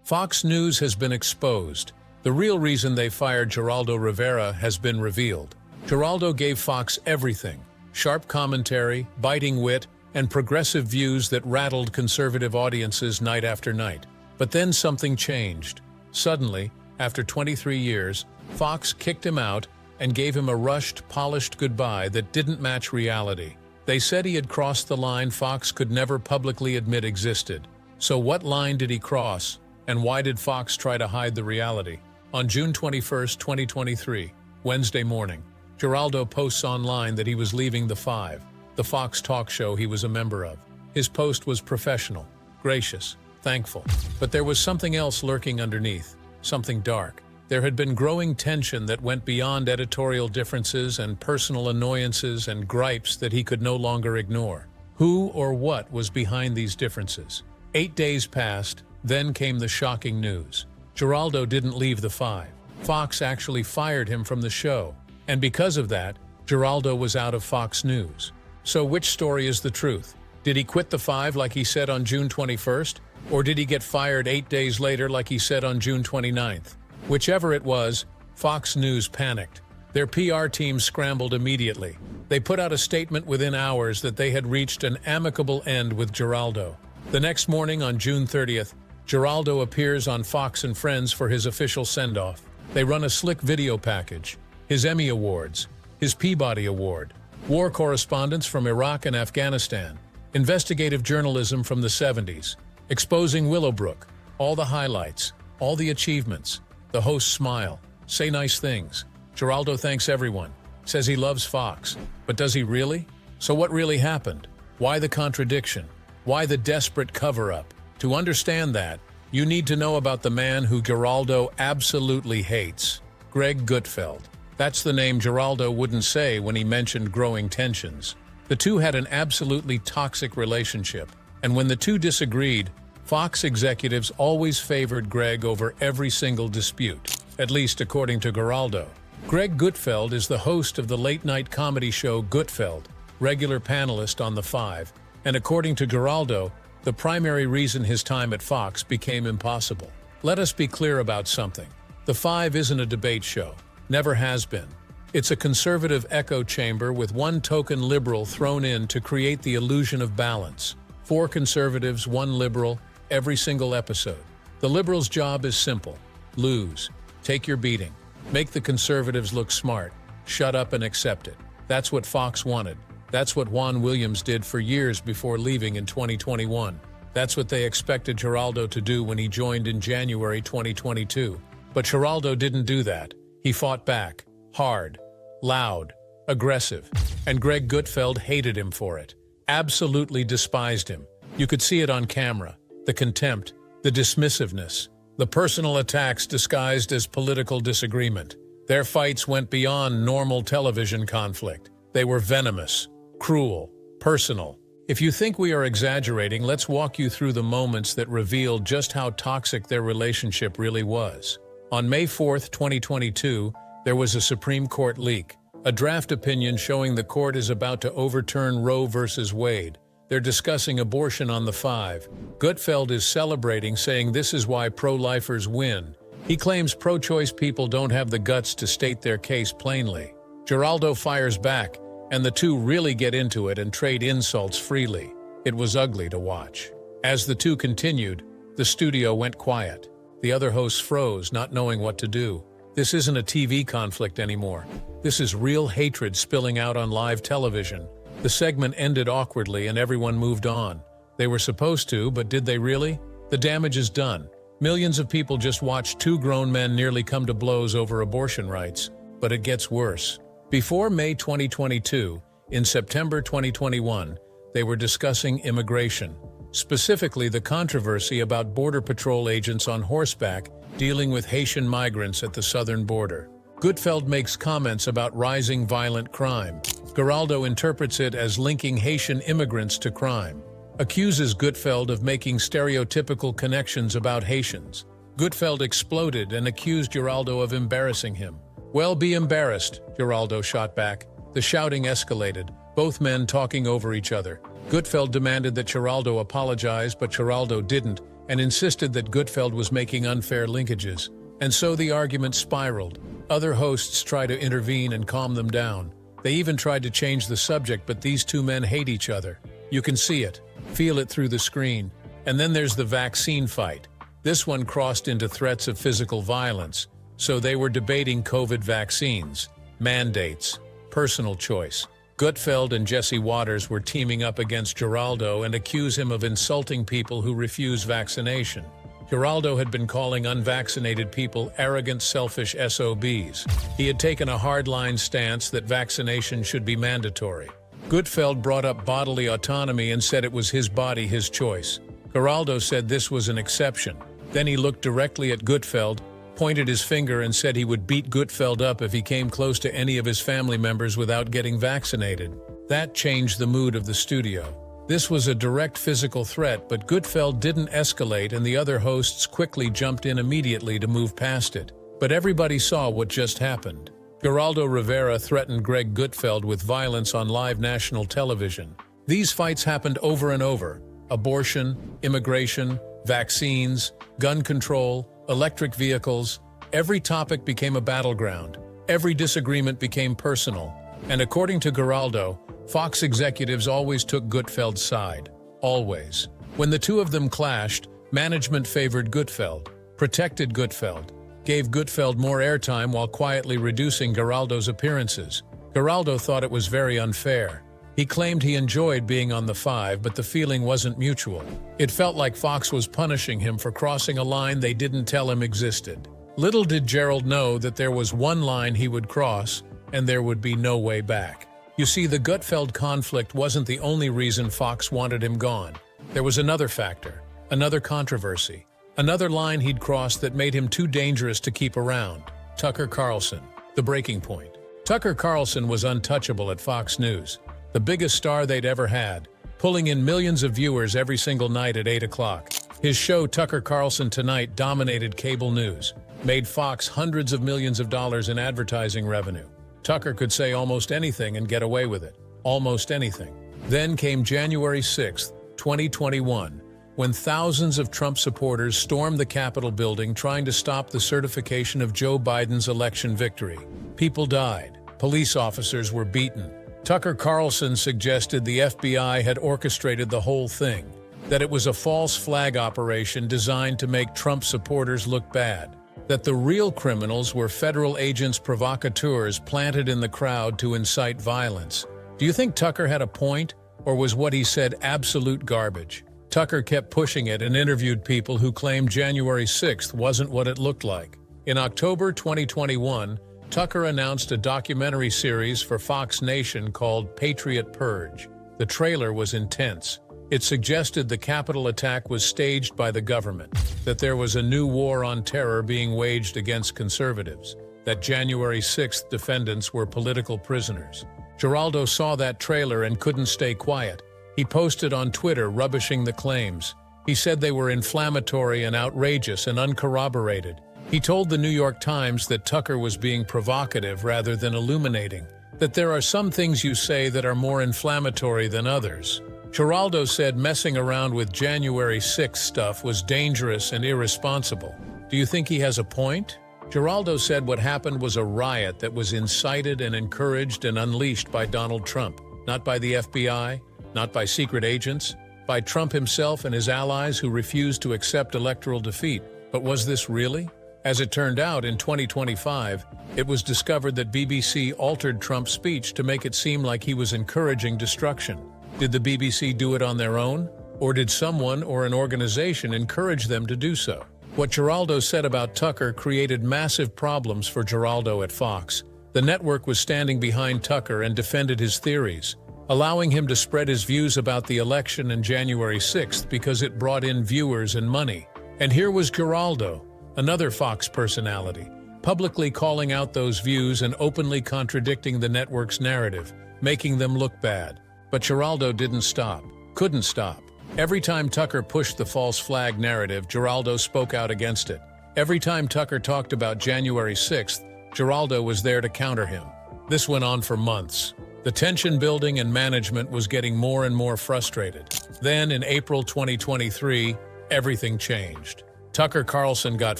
Fox News has been exposed. The real reason they fired Geraldo Rivera has been revealed. Geraldo gave Fox everything: sharp commentary, biting wit, and progressive views that rattled conservative audiences night after night. But then something changed. Suddenly, after 23 years, Fox kicked him out and gave him a rushed, polished goodbye that didn't match reality. They said he had crossed the line Fox could never publicly admit existed. So what line did he cross, and why did Fox try to hide the reality? On June 21, 2023, Wednesday morning, Geraldo posts online that he was leaving The Five, the Fox talk show he was a member of. His post was professional, gracious, thankful. But there was something else lurking underneath, something dark. There had been growing tension that went beyond editorial differences and personal annoyances and gripes that he could no longer ignore. Who or what was behind these differences? 8 days passed, then came the shocking news. Geraldo didn't leave The Five. Fox actually fired him from the show. And because of that, Geraldo was out of Fox News. So which story is the truth? Did he quit The Five like he said on June 21st? Or did he get fired 8 days later like he said on June 29th? Whichever it was, Fox News panicked. Their PR team scrambled immediately. They put out a statement within hours that they had reached an amicable end with Geraldo. The next morning, on June 30th, Geraldo appears on Fox and Friends for his official send-off. They run a slick video package: his Emmy Awards, his Peabody Award, war correspondence from Iraq and Afghanistan, investigative journalism from the 70s, exposing Willowbrook, all the highlights, all the achievements. The hosts smile, say nice things. Geraldo thanks everyone, says he loves Fox. But does he really? So what really happened? Why the contradiction? Why the desperate cover-up? To understand that, you need to know about the man who Geraldo absolutely hates: Greg Gutfeld. That's the name Geraldo wouldn't say when he mentioned growing tensions. The two had an absolutely toxic relationship, and when the two disagreed, Fox executives always favored Greg over every single dispute, at least according to Geraldo. Greg Gutfeld is the host of the late-night comedy show Gutfeld, regular panelist on The Five, and according to Geraldo, the primary reason his time at Fox became impossible. Let us be clear about something. The Five isn't a debate show. Never has been. It's a conservative echo chamber with one token liberal thrown in to create the illusion of balance. 4 conservatives, 1 liberal, every single episode. The liberals' job is simple: lose, take your beating, make the conservatives look smart, shut up and accept it. That's what Fox wanted. That's what Juan Williams did for years before leaving in 2021. That's what they expected Geraldo to do when he joined in January 2022. But Geraldo didn't do that. He fought back, hard, loud, aggressive. And Greg Gutfeld hated him for it. Absolutely despised him. You could see it on camera. The contempt, the dismissiveness, the personal attacks disguised as political disagreement. Their fights went beyond normal television conflict. They were venomous, cruel, personal. If you think we are exaggerating, let's walk you through the moments that revealed just how toxic their relationship really was. On May 4, 2022, there was a Supreme Court leak, a draft opinion showing the court is about to overturn Roe v. Wade. They're discussing abortion on The Five. Gutfeld is celebrating, saying this is why pro-lifers win. He claims pro-choice people don't have the guts to state their case plainly. Geraldo fires back, and the two really get into it and trade insults freely. It was ugly to watch. As the two continued, the studio went quiet. The other hosts froze, not knowing what to do. This isn't a TV conflict anymore. This is real hatred spilling out on live television. The segment ended awkwardly and everyone moved on. They were supposed to, but did they really? The damage is done. Millions of people just watched 2 grown men nearly come to blows over abortion rights. But it gets worse. Before May 2022, in September 2021, they were discussing immigration, specifically the controversy about Border Patrol agents on horseback dealing with Haitian migrants at the southern border. Gutfeld makes comments about rising violent crime. Geraldo interprets it as linking Haitian immigrants to crime. Accuses Gutfeld of making stereotypical connections about Haitians. Gutfeld exploded and accused Geraldo of embarrassing him. "Well, be embarrassed," Geraldo shot back. The shouting escalated, both men talking over each other. Gutfeld demanded that Geraldo apologize, but Geraldo didn't, and insisted that Gutfeld was making unfair linkages. And so the argument spiraled. Other hosts tried to intervene and calm them down. They even tried to change the subject, but these two men hate each other. You can see it, feel it through the screen. And then there's the vaccine fight. This one crossed into threats of physical violence. So they were debating COVID vaccines, mandates, personal choice. Gutfeld and Jesse Waters were teaming up against Geraldo and accuse him of insulting people who refuse vaccination. Geraldo had been calling unvaccinated people arrogant, selfish SOBs. He had taken a hardline stance that vaccination should be mandatory. Gutfeld brought up bodily autonomy and said it was his body, his choice. Geraldo said this was an exception. Then he looked directly at Gutfeld, pointed his finger and said he would beat Gutfeld up if he came close to any of his family members without getting vaccinated. That changed the mood of the studio. This was a direct physical threat, but Gutfeld didn't escalate and the other hosts quickly jumped in immediately to move past it. But everybody saw what just happened. Geraldo Rivera threatened Greg Gutfeld with violence on live national television. These fights happened over and over. Abortion, immigration, vaccines, gun control, electric vehicles. Every topic became a battleground. Every disagreement became personal. And according to Geraldo, Fox executives always took Gutfeld's side. Always. When the two of them clashed, management favored Gutfeld, protected Gutfeld, gave Gutfeld more airtime while quietly reducing Geraldo's appearances. Geraldo thought it was very unfair. He claimed he enjoyed being on the Five, but the feeling wasn't mutual. It felt like Fox was punishing him for crossing a line they didn't tell him existed. Little did Gerald know that there was one line he would cross, and there would be no way back. You see, the Gutfeld conflict wasn't the only reason Fox wanted him gone. There was another factor, another controversy, another line he'd crossed that made him too dangerous to keep around. Tucker Carlson, the breaking point. Tucker Carlson was untouchable at Fox News, the biggest star they'd ever had, pulling in millions of viewers every single night at 8 o'clock. His show, Tucker Carlson Tonight, dominated cable news, made Fox hundreds of millions of dollars in advertising revenue. Tucker could say almost anything and get away with it. Almost anything. Then came January 6, 2021, when thousands of Trump supporters stormed the Capitol building trying to stop the certification of Joe Biden's election victory. People died. Police officers were beaten. Tucker Carlson suggested the FBI had orchestrated the whole thing, that it was a false flag operation designed to make Trump supporters look bad, that the real criminals were federal agents provocateurs planted in the crowd to incite violence. Do you think Tucker had a point, or was what he said absolute garbage? Tucker kept pushing it and interviewed people who claimed January 6th wasn't what it looked like. In October 2021, Tucker announced a documentary series for Fox Nation called Patriot Purge. The trailer was intense. It suggested the Capitol attack was staged by the government, that there was a new war on terror being waged against conservatives, that January 6th defendants were political prisoners. Geraldo saw that trailer and couldn't stay quiet. He posted on Twitter rubbishing the claims. He said they were inflammatory and outrageous and uncorroborated. He told the New York Times that Tucker was being provocative rather than illuminating, that there are some things you say that are more inflammatory than others. Geraldo said messing around with January 6th stuff was dangerous and irresponsible. Do you think he has a point? Geraldo said what happened was a riot that was incited and encouraged and unleashed by Donald Trump, not by the FBI, not by secret agents, by Trump himself and his allies who refused to accept electoral defeat. But was this really? As it turned out, in 2025, it was discovered that BBC altered Trump's speech to make it seem like he was encouraging destruction. Did the BBC do it on their own? Or did someone or an organization encourage them to do so? What Geraldo said about Tucker created massive problems for Geraldo at Fox. The network was standing behind Tucker and defended his theories, allowing him to spread his views about the election and January 6th because it brought in viewers and money. And here was Geraldo, another Fox personality, publicly calling out those views and openly contradicting the network's narrative, making them look bad. But Geraldo didn't stop, couldn't stop. Every time Tucker pushed the false flag narrative, Geraldo spoke out against it. Every time Tucker talked about January 6th, Geraldo was there to counter him. This went on for months. The tension building and management was getting more and more frustrated. Then, in April 2023, everything changed. Tucker Carlson got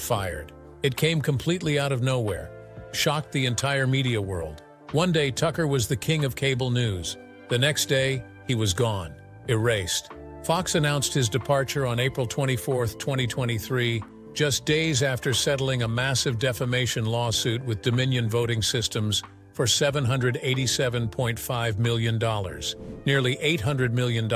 fired. It came completely out of nowhere, shocked the entire media world. One day, Tucker was the king of cable news. The next day, he was gone, erased. Fox announced his departure on April 24, 2023, just days after settling a massive defamation lawsuit with Dominion Voting Systems for $787.5 million, nearly $800 million,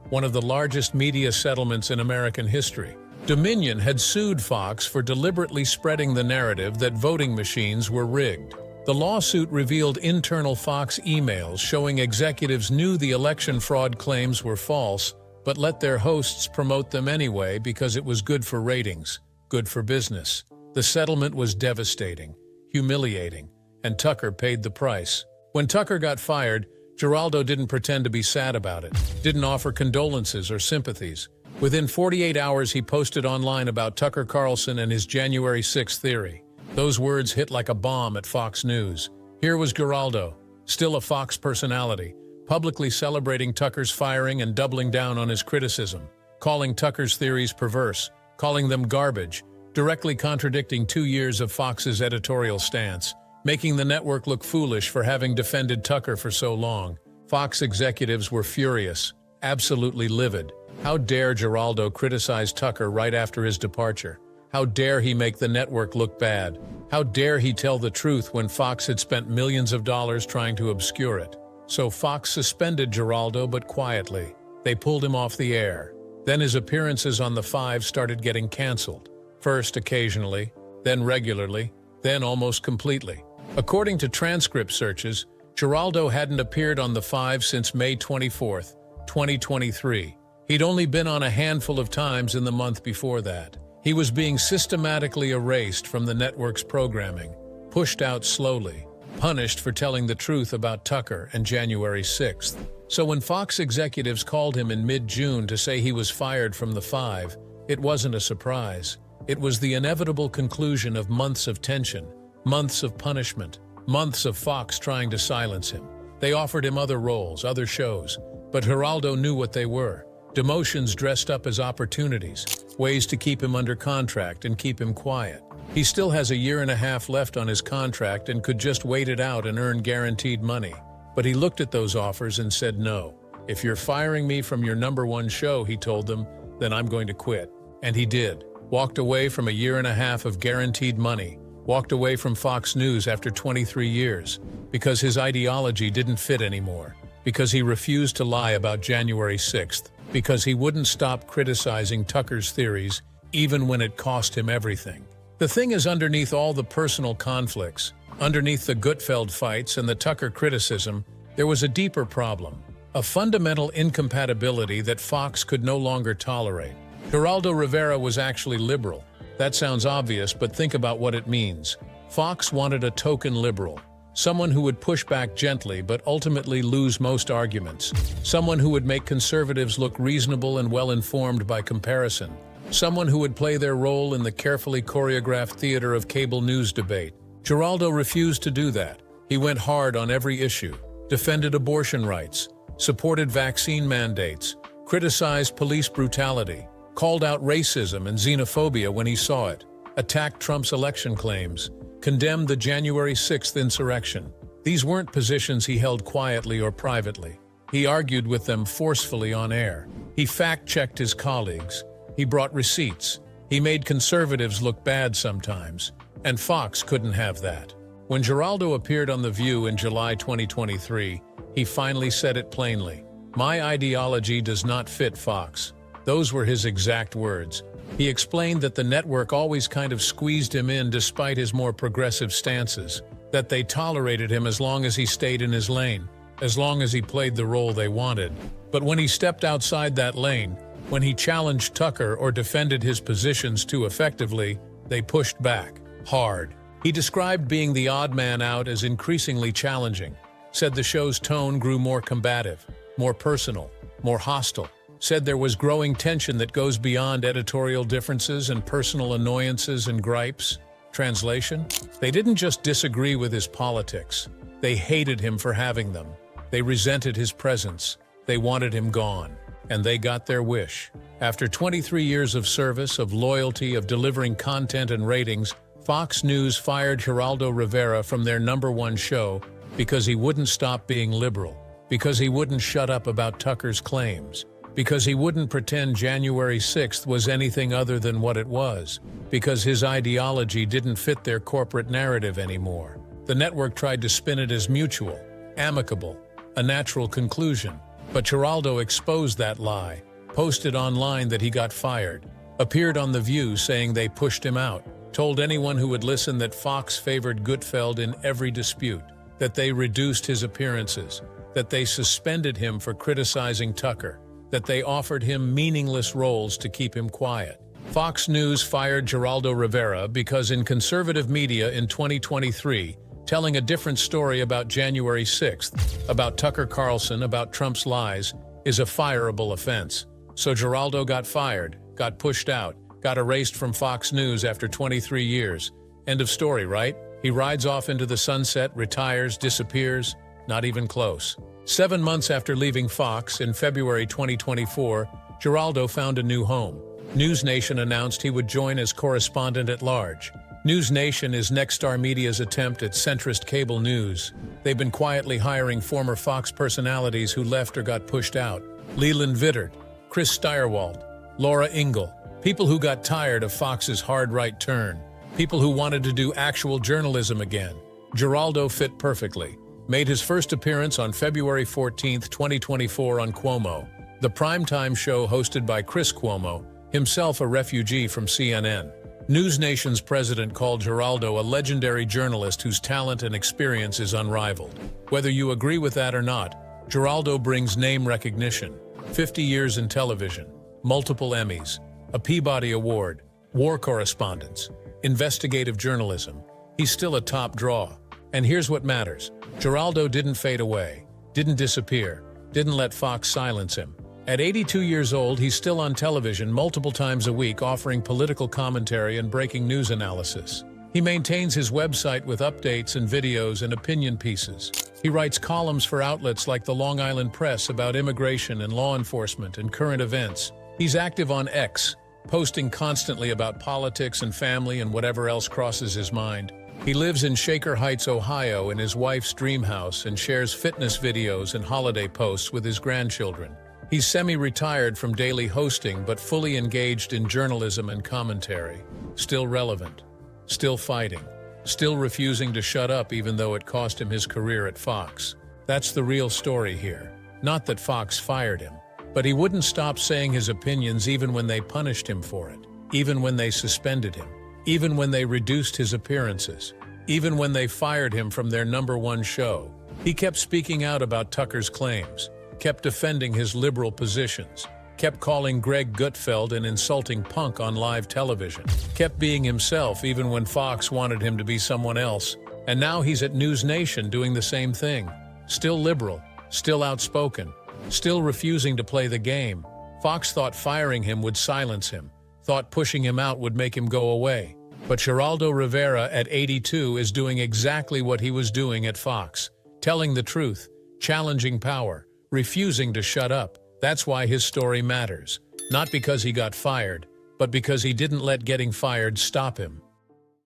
one of the largest media settlements in American history. Dominion had sued Fox for deliberately spreading the narrative that voting machines were rigged. The lawsuit revealed internal Fox emails showing executives knew the election fraud claims were false, but let their hosts promote them anyway because it was good for ratings, good for business. The settlement was devastating, humiliating, and Tucker paid the price. When Tucker got fired, Geraldo didn't pretend to be sad about it, didn't offer condolences or sympathies. Within 48 hours, he posted online about Tucker Carlson and his January 6th theory. Those words hit like a bomb at Fox News. Here was Geraldo, still a Fox personality, publicly celebrating Tucker's firing and doubling down on his criticism, calling Tucker's theories perverse, calling them garbage, directly contradicting 2 years of Fox's editorial stance, making the network look foolish for having defended Tucker for so long. Fox executives were furious, absolutely livid. How dare Geraldo criticize Tucker right after his departure? How dare he make the network look bad? How dare he tell the truth when Fox had spent millions of dollars trying to obscure it? So Fox suspended Geraldo, but quietly. They pulled him off the air. Then his appearances on The Five started getting canceled. First occasionally, then regularly, then almost completely. According to transcript searches, Geraldo hadn't appeared on The Five since May 24, 2023. He'd only been on a handful of times in the month before that. He was being systematically erased from the network's programming, pushed out slowly, punished for telling the truth about Tucker and January 6th. So when Fox executives called him in mid-June to say he was fired from The Five, it wasn't a surprise. It was the inevitable conclusion of months of tension, months of punishment, months of Fox trying to silence him. They offered him other roles, other shows, but Geraldo knew what they were. Demotions dressed up as opportunities, ways to keep him under contract and keep him quiet. He still has 1.5 years left on his contract and could just wait it out and earn guaranteed money. But he looked at those offers and said no. If you're firing me from your #1 show, he told them, then I'm going to quit. And he did. Walked away from 1.5 years of guaranteed money. Walked away from Fox News after 23 years because his ideology didn't fit anymore. Because he refused to lie about January 6th. Because he wouldn't stop criticizing Tucker's theories, even when it cost him everything. The thing is, underneath all the personal conflicts, underneath the Gutfeld fights and the Tucker criticism, there was a deeper problem, a fundamental incompatibility that Fox could no longer tolerate. Geraldo Rivera was actually liberal. That sounds obvious, but think about what it means. Fox wanted a token liberal. Someone who would push back gently but ultimately lose most arguments. Someone who would make conservatives look reasonable and well-informed by comparison. Someone who would play their role in the carefully choreographed theater of cable news debate. Geraldo refused to do that. He went hard on every issue, defended abortion rights, supported vaccine mandates, criticized police brutality, called out racism and xenophobia when he saw it, attacked Trump's election claims, condemned the January 6th insurrection. These weren't positions he held quietly or privately. He argued with them forcefully on air. He fact-checked his colleagues. He brought receipts. He made conservatives look bad sometimes. And Fox couldn't have that. When Geraldo appeared on The View in July 2023, he finally said it plainly. "My ideology does not fit Fox." Those were his exact words. He explained that the network always kind of squeezed him in despite his more progressive stances, that they tolerated him as long as he stayed in his lane, as long as he played the role they wanted. But when he stepped outside that lane, when he challenged Tucker or defended his positions too effectively, they pushed back, hard. He described being the odd man out as increasingly challenging, said the show's tone grew more combative, more personal, more hostile. Said there was growing tension that goes beyond editorial differences and personal annoyances and gripes. Translation? They didn't just disagree with his politics. They hated him for having them. They resented his presence. They wanted him gone. And they got their wish. After 23 years of service, of loyalty, of delivering content and ratings, Fox News fired Geraldo Rivera from their #1 show because he wouldn't stop being liberal, because he wouldn't shut up about Tucker's claims, because he wouldn't pretend January 6th was anything other than what it was, because his ideology didn't fit their corporate narrative anymore. The network tried to spin it as mutual, amicable, a natural conclusion. But Geraldo exposed that lie, posted online that he got fired, appeared on The View saying they pushed him out, told anyone who would listen that Fox favored Gutfeld in every dispute, that they reduced his appearances, that they suspended him for criticizing Tucker, that they offered him meaningless roles to keep him quiet. Fox News fired Geraldo Rivera because in conservative media in 2023, telling a different story about January 6th, about Tucker Carlson, about Trump's lies, is a fireable offense. So Geraldo got fired, got pushed out, got erased from Fox News after 23 years. End of story, right? He rides off into the sunset, retires, disappears, not even close. 7 months after leaving Fox, in February 2024, Geraldo found a new home. News Nation announced he would join as correspondent-at-large. News Nation is Nexstar Media's attempt at centrist cable news. They've been quietly hiring former Fox personalities who left or got pushed out. Leland Vittert, Chris Steyerwalt, Laura Ingle. People who got tired of Fox's hard right turn. People who wanted to do actual journalism again. Geraldo fit perfectly. Made his first appearance on February 14, 2024 on Cuomo, the primetime show hosted by Chris Cuomo, himself a refugee from CNN. News Nation's president called Geraldo a legendary journalist whose talent and experience is unrivaled. Whether you agree with that or not, Geraldo brings name recognition, 50 years in television, multiple Emmys, a Peabody Award, war correspondence, investigative journalism. He's still a top draw. And here's what matters. Geraldo didn't fade away, didn't disappear, didn't let Fox silence him. At 82 years old, he's still on television multiple times a week offering political commentary and breaking news analysis. He maintains his website with updates and videos and opinion pieces. He writes columns for outlets like the Long Island Press about immigration and law enforcement and current events. He's active on X, posting constantly about politics and family and whatever else crosses his mind. He lives in Shaker Heights, Ohio in his wife's dream house and shares fitness videos and holiday posts with his grandchildren. He's semi-retired from daily hosting but fully engaged in journalism and commentary. Still relevant. Still fighting. Still refusing to shut up even though it cost him his career at Fox. That's the real story here. Not that Fox fired him, but he wouldn't stop saying his opinions even when they punished him for it, even when they suspended him, even when they reduced his appearances, even when they fired him from their #1 show. He kept speaking out about Tucker's claims, kept defending his liberal positions, kept calling Greg Gutfeld an insulting punk on live television, kept being himself even when Fox wanted him to be someone else. And now he's at News Nation doing the same thing. Still liberal, still outspoken, still refusing to play the game. Fox thought firing him would silence him, thought pushing him out would make him go away. But Geraldo Rivera at 82 is doing exactly what he was doing at Fox, telling the truth, challenging power, refusing to shut up. That's why his story matters. Not because he got fired, but because he didn't let getting fired stop him.